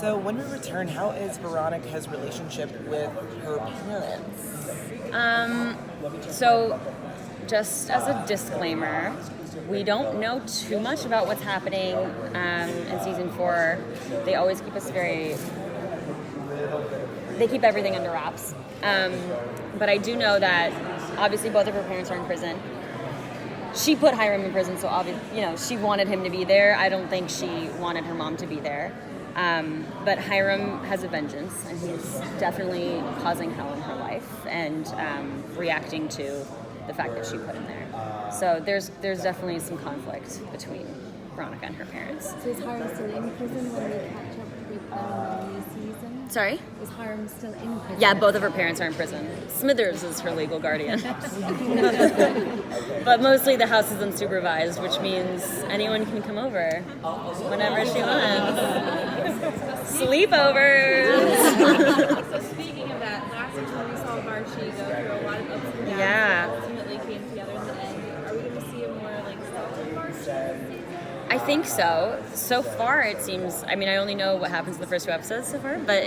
So when we return, how is Veronica's relationship with her parents? So just as a disclaimer, we don't know too much about what's happening in season 4. They always keep us they keep everything under wraps. But I do know that obviously both of her parents are in prison. She put Hiram in prison, so obviously, she wanted him to be there. I don't think she wanted her mom to be there. But Hiram has a vengeance, and he's definitely causing hell in her life and reacting to the fact that she put him there. So there's definitely some conflict between Veronica and her parents. So is Hiram still in prison when we catch up with them in the new season? Sorry? Is Hiram still in prison? Yeah, both of her parents are in prison. Smithers is her legal guardian. But mostly the house is unsupervised, which means anyone can come over whenever she wants. Sleepovers! So speaking of that, last season we saw Varchi go through a lot of ups and downs. Yeah. And ultimately came together in the end. Are we going to see a more solid Varchi? I think so. So far, it seems. I mean, I only know what happens in the first 2 episodes so far, but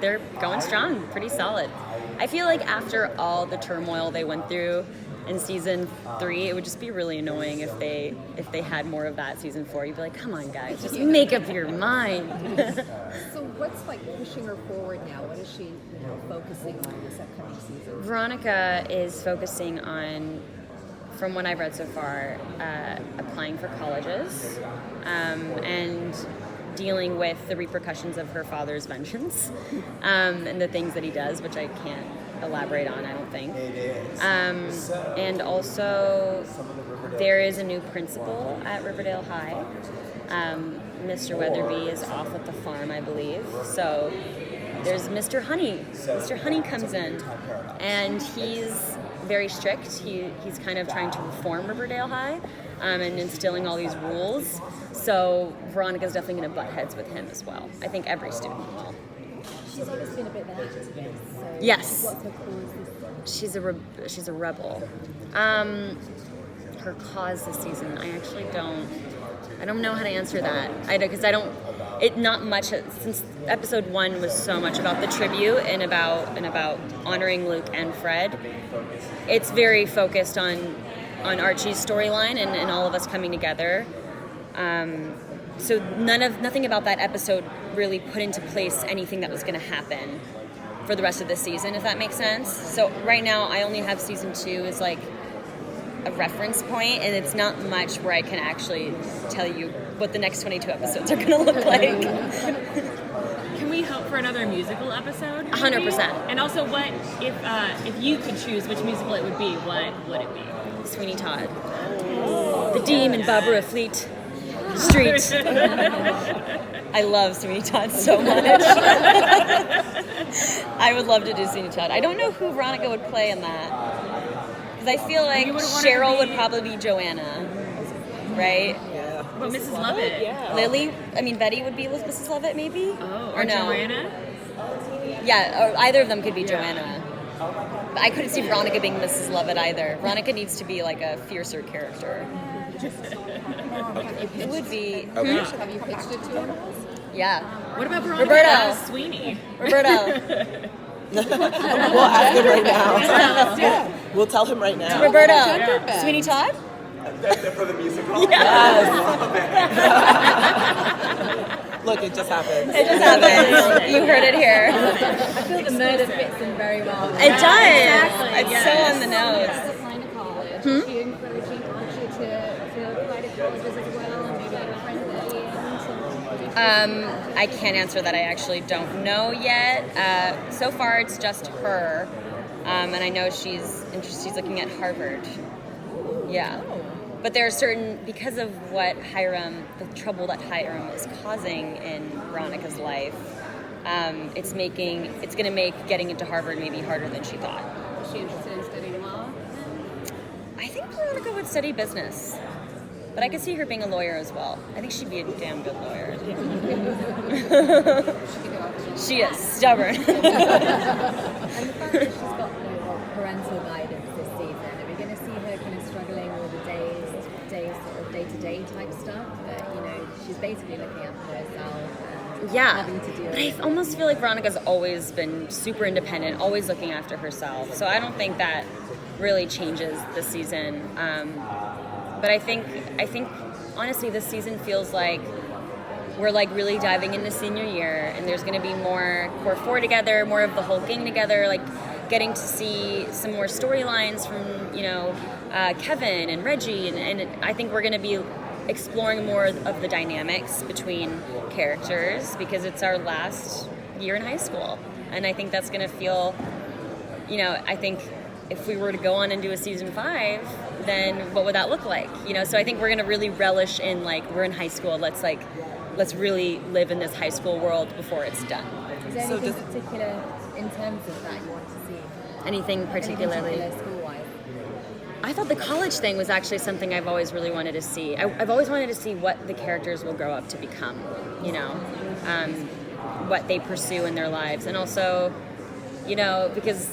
they're going strong, pretty solid. I feel like after all the turmoil they went through in season 3, it would just be really annoying if they had more of that season 4. You'd be like, come on, guys, just make up your mind. So what's pushing her forward now? What is she focusing on this upcoming season? Veronica is focusing on, from what I've read so far, applying for colleges and dealing with the repercussions of her father's vengeance and the things that he does, which I can't elaborate on, I don't think. And also, there is a new principal at Riverdale High. Mr. Weatherby is off at the farm, I believe. So there's Mr. Honey. Mr. Honey comes in, and he's very strict. He's kind of trying to reform Riverdale High and instilling all these rules. So Veronica's definitely going to butt heads with him as well. I think every student will. She's always been a bit of an activist. So Yes. what's her cause this season? She's a rebel. Her cause this season, I actually don't know how to answer that. Not much, since episode 1 was so much about the tribute and about honoring Luke and Fred. It's very focused on Archie's storyline and all of us coming together. So nothing about that episode really put into place anything that was going to happen for the rest of the season, if that makes sense. So right now I only have season 2 as a reference point, and it's not much where I can actually tell you what the next 22 episodes are going to look like. Can we hope for another musical episode? 100%. And also, what if you could choose which musical it would be? What would it be? Sweeney Todd. The Demon Barbara Fleet Street. I love Sweeney Todd so much. I would love to do Sweeney Todd. I don't know who Veronica would play in that. Because I feel like Cheryl would probably be Joanna, right? Yeah. Well, Mrs. Lovett. Yeah. Betty would be Mrs. Lovett, maybe? Oh, or no? Joanna? Yeah, or either of them could be Joanna. But I couldn't see Veronica being Mrs. Lovett either. Veronica needs to be a fiercer character. It would be... Have you pitched it to her? Yeah. What about Veronica Roberto. as Sweeney? Roberto. We'll ask him right now. We'll tell him right now. Roberto. Sweeney Todd? For the musical? Yes. Look, it just happened. It just happened. You heard it here. I feel the murder fits in very well. It does. Exactly, It's yes. so on the nose. Applying to college. Is she encouraging Archie to apply to colleges as well, and maybe a friend at the end? I can't answer that. I actually don't know yet. So far, it's just her, and I know she's looking at Harvard. Yeah, but there are because of what the trouble that Hiram is causing in Veronica's life. It's going to make getting into Harvard maybe harder than she thought. Is she interested in studying law? I think Veronica would study business. But I could see her being a lawyer as well. I think she'd be a damn good lawyer. She is stubborn. And the fact that she's got no parental guidance this season, are we going to see her kind of struggling with the day-to-day type stuff? But she's basically looking after herself and Yeah, having to deal but I almost feel like Veronica's always been super independent, always looking after herself. So I don't think that really changes this season. But I think honestly, this season feels like we're like really diving into senior year, and there's going to be more core four together, more of the whole gang together, like getting to see some more storylines from Kevin and Reggie, and I think we're going to be exploring more of the dynamics between characters because it's our last year in high school, and I think that's going to feel, I think if we were to go on and do a season 5, then what would that look like? So I think we're going to really relish in like we're in high school. Let's really live in this high school world before it's done. Is there anything particular in terms of that you want to see? Anything particularly? School-wise? I thought the college thing was actually something I've always really wanted to see. I've always wanted to see what the characters will grow up to become, what they pursue in their lives. And also, because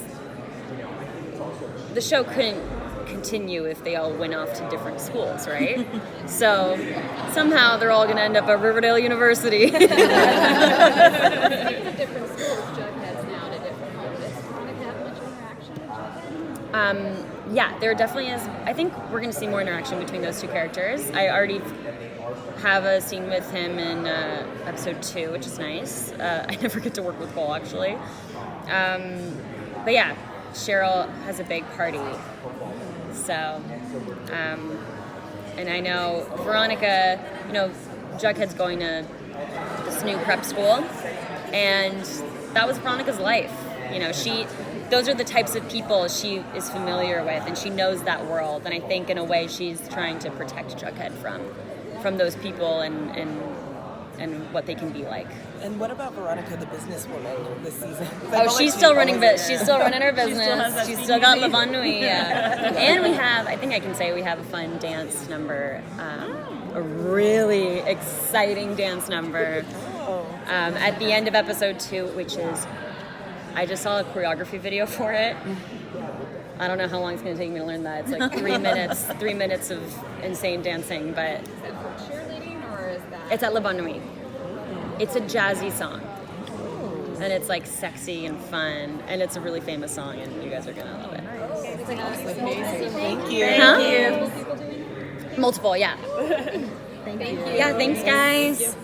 the show couldn't continue if they all went off to different schools, right? So somehow they're all going to end up at Riverdale University. Different schools, Jughead's now at a different college. Like, have much interaction with Jughead? Yeah, there definitely is. I think we're going to see more interaction between those two characters. I already have a scene with him in episode 2, which is nice. I never get to work with Cole, actually. But yeah, Cheryl has a big party. So, and I know Veronica, Jughead's going to this new prep school, and that was Veronica's life. Those are the types of people she is familiar with, and she knows that world. And I think in a way she's trying to protect Jughead from those people and what they can be like. And what about Veronica, the businesswoman, this season? She's still running her business. She's still got Le Bon Nuit. Yeah. And I think I can say we have a fun dance number, a really exciting dance number at the end of episode 2, which is, I just saw a choreography video for it. I don't know how long it's going to take me to learn that. It's like 3 minutes, 3 minutes of insane dancing, but... Is that for cheerleading, or is that... It's at Le Bon Nuit. It's a jazzy song. And it's like sexy and fun, and it's a really famous song, and you guys are going to love it. It's like Amazing. Thank you. Huh? Multiple, yeah. Thank you. Yeah, thanks, guys.